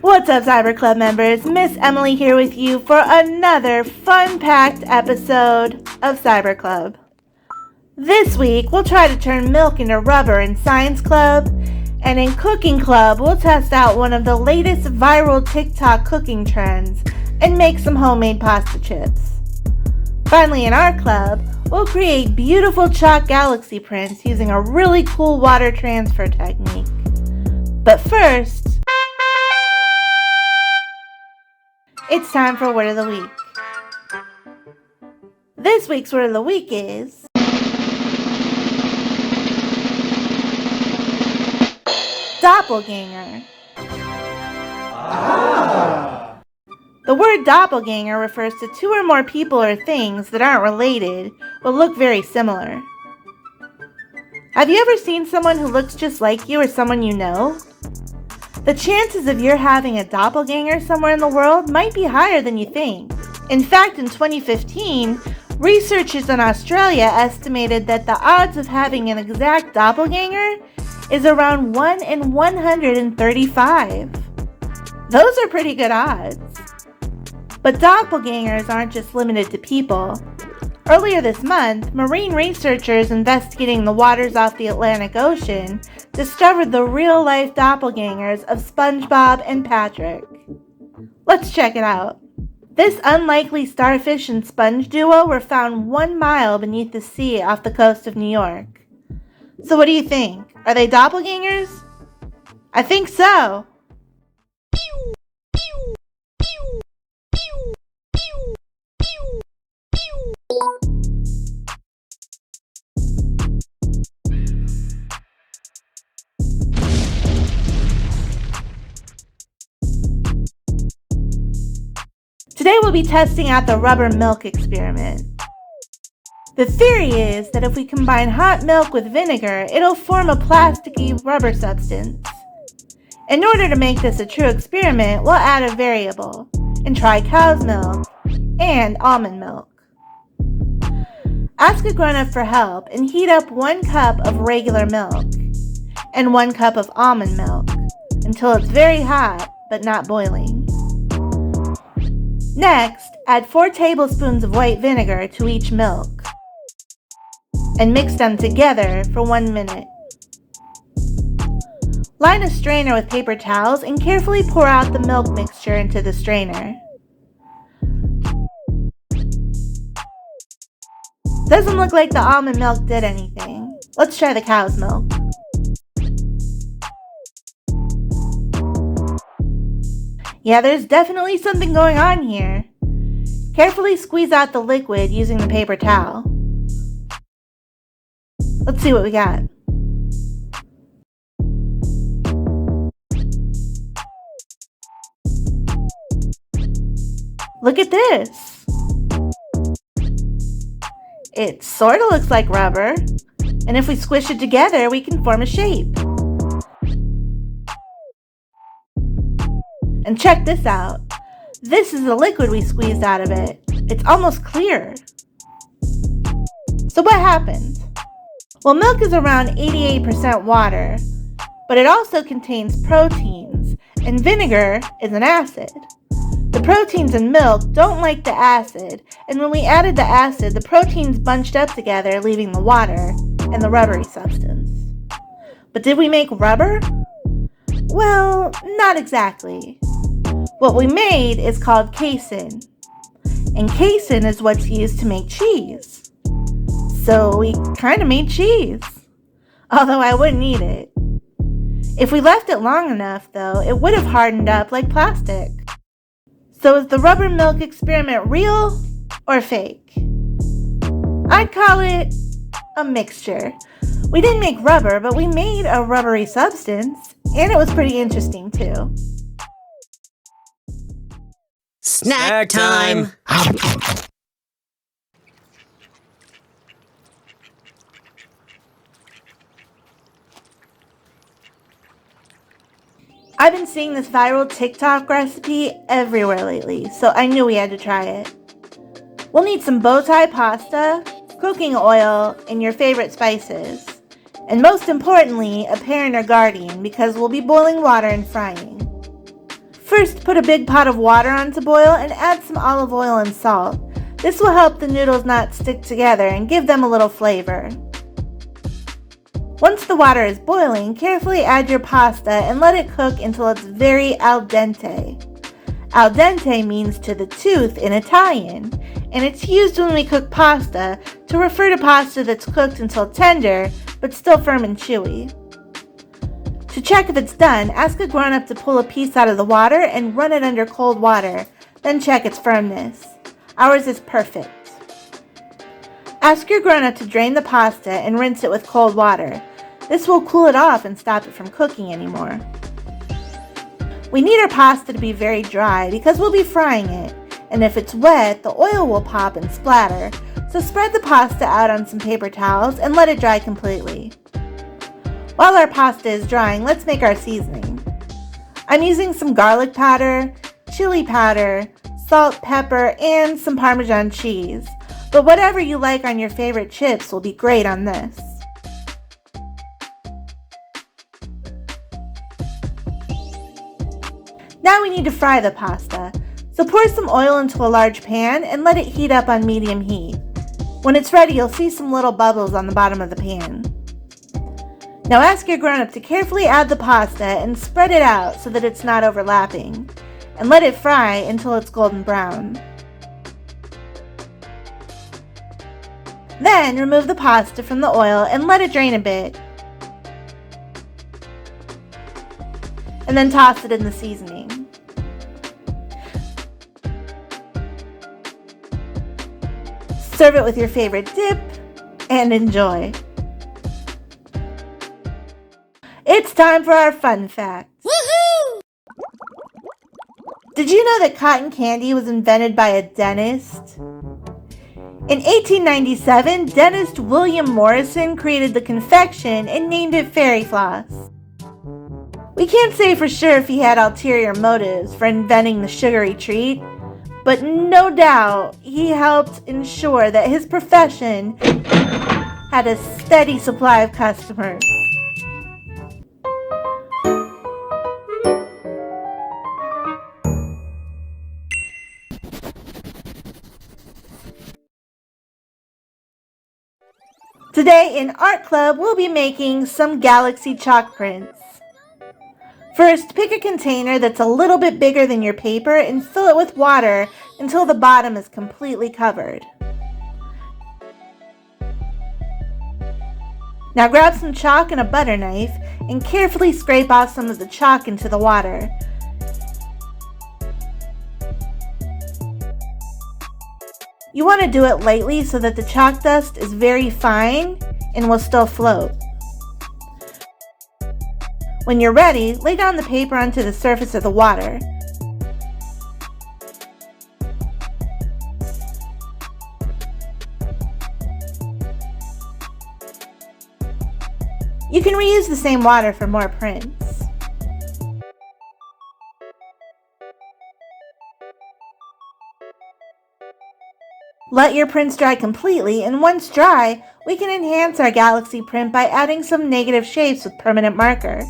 What's up, Cyber Club members? Miss Emily here with you for another fun-packed episode of Cyber Club. This week, we'll try to turn milk into rubber in Science Club, and in Cooking Club, we'll test out one of the latest viral TikTok cooking trends and make some homemade pasta chips. Finally, in our club, we'll create beautiful chalk galaxy prints using a really cool water transfer technique. But first, it's time for Word of the Week. This week's Word of the Week is doppelganger. The word doppelganger refers to two or more people or things that aren't related but look very similar. Have you ever seen someone who looks just like you or someone you know? The chances of your having a doppelganger somewhere in the world might be higher than you think. In fact, in 2015, researchers in Australia estimated that the odds of having an exact doppelganger is around 1 in 135. Those are pretty good odds. But doppelgangers aren't just limited to people. Earlier this month, marine researchers investigating the waters off the Atlantic Ocean discovered the real-life doppelgangers of SpongeBob and Patrick. Let's check it out. This unlikely starfish and sponge duo were found 1 mile beneath the sea off the coast of New York. So what do you think? Are they doppelgangers? I think so. Today we'll be testing out the rubber milk experiment. The theory is that if we combine hot milk with vinegar, it'll form a plasticky rubber substance. In order to make this a true experiment, we'll add a variable and try cow's milk and almond milk. Ask a grown-up for help and heat up 1 cup of regular milk and 1 cup of almond milk until it's very hot but not boiling. Next, add 4 tablespoons of white vinegar to each milk and mix them together for 1 minute. Line a strainer with paper towels and carefully pour out the milk mixture into the strainer. Doesn't look like the almond milk did anything. Let's try the cow's milk. Yeah, there's definitely something going on here. Carefully squeeze out the liquid using the paper towel. Let's see what we got. Look at this. It sort of looks like rubber, and if we squish it together, we can form a shape. And check this out. This is the liquid we squeezed out of it. It's almost clear. So what happened? Well, milk is around 88% water, but it also contains proteins, and vinegar is an acid. The proteins in milk don't like the acid, and when we added the acid, the proteins bunched up together, leaving the water and the rubbery substance. But did we make rubber? Well, not exactly. What we made is called casein, and casein is what's used to make cheese. So we kind of made cheese, although I wouldn't eat it. If we left it long enough, though, it would have hardened up like plastic. So is the rubber milk experiment real or fake? I'd call it a mixture. We didn't make rubber, but we made a rubbery substance, and it was pretty interesting too. Snack time! I've been seeing this viral TikTok recipe everywhere lately, so I knew we had to try it. We'll need some bow tie pasta, cooking oil, and your favorite spices. And most importantly, a parent or guardian, because we'll be boiling water and frying. First, put a big pot of water on to boil and add some olive oil and salt. This will help the noodles not stick together and give them a little flavor. Once the water is boiling, carefully add your pasta and let it cook until it's very al dente. Al dente means to the tooth in Italian, and it's used when we cook pasta to refer to pasta that's cooked until tender but still firm and chewy. To check if it's done, ask a grown-up to pull a piece out of the water and run it under cold water, then check its firmness. Ours is perfect. Ask your grown-up to drain the pasta and rinse it with cold water. This will cool it off and stop it from cooking anymore. We need our pasta to be very dry because we'll be frying it, and if it's wet, the oil will pop and splatter, so spread the pasta out on some paper towels and let it dry completely. While our pasta is drying, let's make our seasoning. I'm using some garlic powder, chili powder, salt, pepper, and some Parmesan cheese, but whatever you like on your favorite chips will be great on this. Now we need to fry the pasta, so pour some oil into a large pan and let it heat up on medium heat. When it's ready, you'll see some little bubbles on the bottom of the pan. Now ask your grown-up to carefully add the pasta and spread it out so that it's not overlapping, and let it fry until it's golden brown. Then remove the pasta from the oil and let it drain a bit, and then toss it in the seasoning. Serve it with your favorite dip and enjoy. It's time for our fun facts. Woohoo! Did you know that cotton candy was invented by a dentist? In 1897, dentist William Morrison created the confection and named it Fairy Floss. We can't say for sure if he had ulterior motives for inventing the sugary treat, but no doubt he helped ensure that his profession had a steady supply of customers. Today in Art Club, we'll be making some galaxy chalk prints. First, pick a container that's a little bit bigger than your paper and fill it with water until the bottom is completely covered. Now grab some chalk and a butter knife and carefully scrape off some of the chalk into the water. You want to do it lightly so that the chalk dust is very fine and will still float. When you're ready, lay down the paper onto the surface of the water. You can reuse the same water for more prints. Let your prints dry completely, and once dry, we can enhance our galaxy print by adding some negative shapes with permanent marker.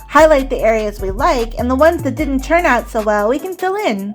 Highlight the areas we like, and the ones that didn't turn out so well we can fill in.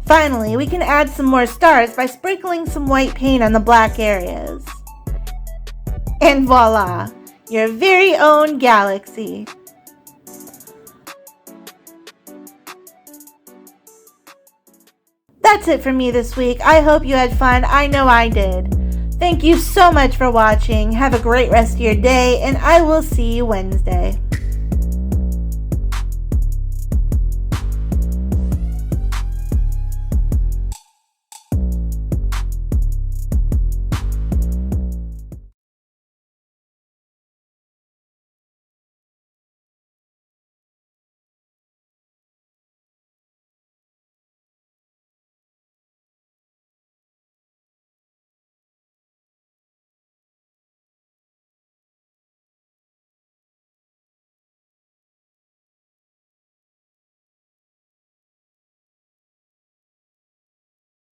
Finally, we can add some more stars by sprinkling some white paint on the black areas. And voila! Your very own galaxy. That's it for me this week. I hope you had fun. I know I did. Thank you so much for watching. Have a great rest of your day, and I will see you Wednesday.